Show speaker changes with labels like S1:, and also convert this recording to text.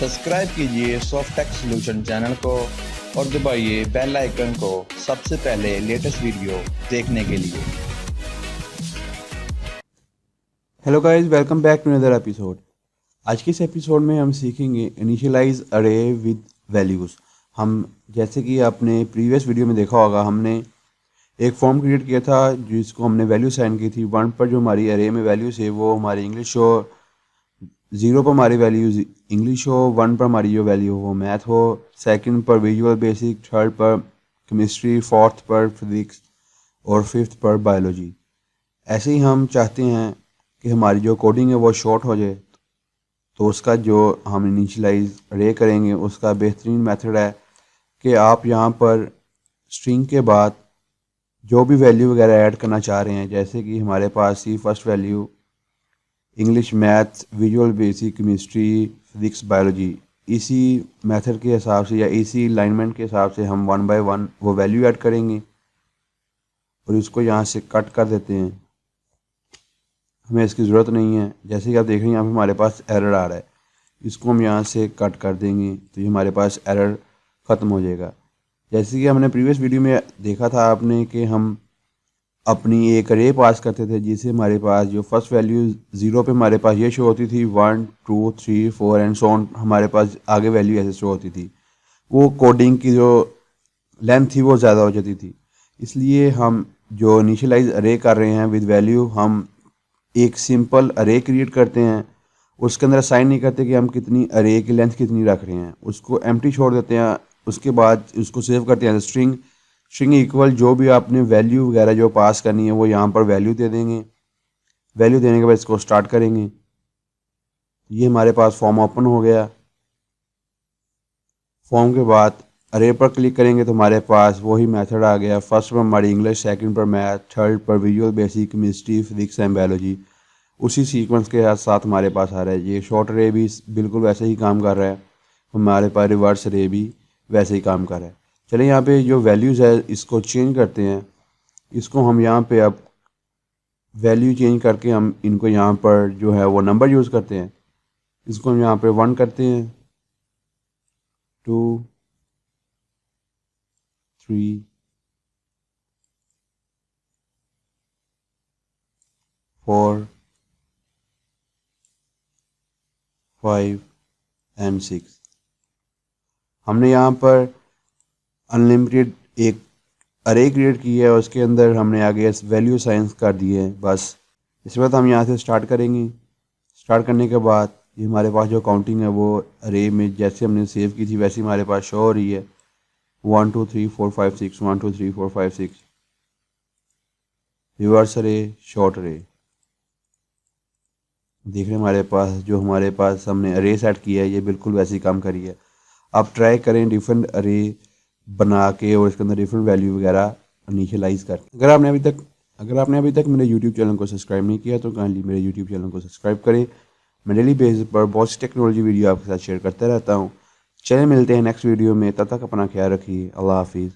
S1: Subscribe कीजिए Softech solution channel को और दबाइए बेल आइकन को सबसे पहले लेटेस्ट वीडियो देखने के लिए।
S2: Hello guys, welcome back to another episode. आज के इस एपिसोड में हम सीखेंगे इनिशियलाइज अरे विद वैल्यूज़। हम जैसे कि आपने प्रीवियस वीडियो में देखा होगा, हमने एक फॉर्म क्रिएट किया था जिसको हमने वैल्यू साइन की थी। 1 पर जो हमारी अरे में वैल्यूज़ है वो हमारी इंग्लिश हो, 0 पर हमारी वैल्यूज इंग्लिश हो, 1 पर हमारी जो वैल्यू हो मैथ हो, सेकंड पर विजुअल बेसिक, थर्ड पर केमिस्ट्री, फोर्थ पर फिजिक्स और फिफ्थ पर बायोलॉजी। ऐसे ही हम चाहते हैं कि हमारी जो कोडिंग है वो शॉर्ट हो जाए, तो उसका जो हम इनिशियलाइज अरे करेंगे उसका बेहतरीन मेथड है कि आप यहाँ पर स्ट्रिंग के बाद जो भी वैल्यू वगैरह ऐड करना चाह रहे हैं, जैसे कि हमारे पास ही first value English, maths, visual basic, chemistry, physics, biology, इसी मेथड के हिसाब से या इसी अलाइनमेंट के हिसाब से हम 1 बाय 1 वो वैल्यू ऐड करेंगे और इसको यहाँ से कट कर देते हैं। हमें इसकी ज़रूरत नहीं है। जैसे कि आप देख रहे हैं यहाँ पे हमारे पास एरर आ रहा है, इसको हम यहाँ से कट कर देंगे तो ये हमारे पास एरर ख़त्म हो जाएगा। जैसे कि हमने प्रीवियस वीडियो में देखा था आपने कि हम अपनी एक अरे पास करते थे जिससे हमारे पास जो फर्स्ट वैल्यू 0 पे हमारे पास ये शो होती थी, 1 2 3 4 एंड सो ऑन हमारे पास आगे वैल्यू ऐसे शो होती थी। वो कोडिंग की जो लेंथ थी वो ज़्यादा हो जाती थी। इसलिए हम जो इनिशियलाइज अरे कर रहे हैं विद वैल्यू, हम एक सिंपल अरे क्रिएट करते हैं। उसके अंदर असाइन नहीं करते कि हम कितनी अरे की लेंथ कितनी रख रहे हैं, उसको एम्प्टी छोड़ देते हैं। उसके बाद उसको सेव करते हैं स्ट्रिंग इक्वल जो भी आपने वैल्यू वगैरह जो पास करनी है वो यहाँ पर वैल्यू दे देंगे। वैल्यू देने के बाद इसको स्टार्ट करेंगे। ये हमारे पास फॉर्म ओपन हो गया। फॉर्म के बाद अरे पर क्लिक करेंगे तो हमारे पास वही मेथड आ गया। फर्स्ट पर हमारी इंग्लिश, सेकंड पर मैथ, थर्ड पर visual basic, chemistry, physics and biology. उसी सीक्वेंस के साथ हमारे पास आ रहा है। ये शॉर्ट अरे भी बिल्कुल वैसे ही काम कर रहा है, हमारे पास रिवर्स अरे भी वैसे ही काम कर रहा है। चलिए यहाँ पे जो वैल्यूज़ है इसको चेंज करते हैं। इसको हम यहाँ पे अब वैल्यू चेंज करके हम इनको यहाँ पर जो है वो नंबर यूज़ करते हैं। इसको हम यहाँ पे 1 करते हैं, 2 3 4 5 एंड 6। हमने यहाँ पर अनलिमिटेड एक अरे क्रिएट की है, उसके अंदर हमने आगे वैल्यू साइंस कर दी है। बस इसके बाद हम यहाँ से स्टार्ट करेंगे। स्टार्ट करने के बाद ये हमारे पास जो काउंटिंग है वो अरे में जैसे हमने सेव की थी वैसे हमारे पास शो हो रही है। 1 2 3 4 5 6, 1 2 3 4 5 6, रिवर्स अरे, शॉर्ट अरे। देख रहे हैं हमारे पास हमने अरे सेट किया है, ये बिल्कुल वैसे ही काम करी है। आप ट्राई करें डिफरेंट अरे बना के और इसके अंदर डिफरेंट वैल्यू वगैरह इनिशियलाइज कर। अगर आपने अभी तक मेरे यूट्यूब चैनल को सब्सक्राइब नहीं किया तो काइंडली मेरे यूट्यूब चैनल को सब्सक्राइब करें। मैं डेली बेसिस पर बहुत सी टेक्नोलॉजी वीडियो आपके साथ शेयर करता रहता हूँ। चलिए मिलते हैं नेक्स्ट वीडियो में, तब तक अपना ख्याल रखिए। अल्लाह हाफिज़।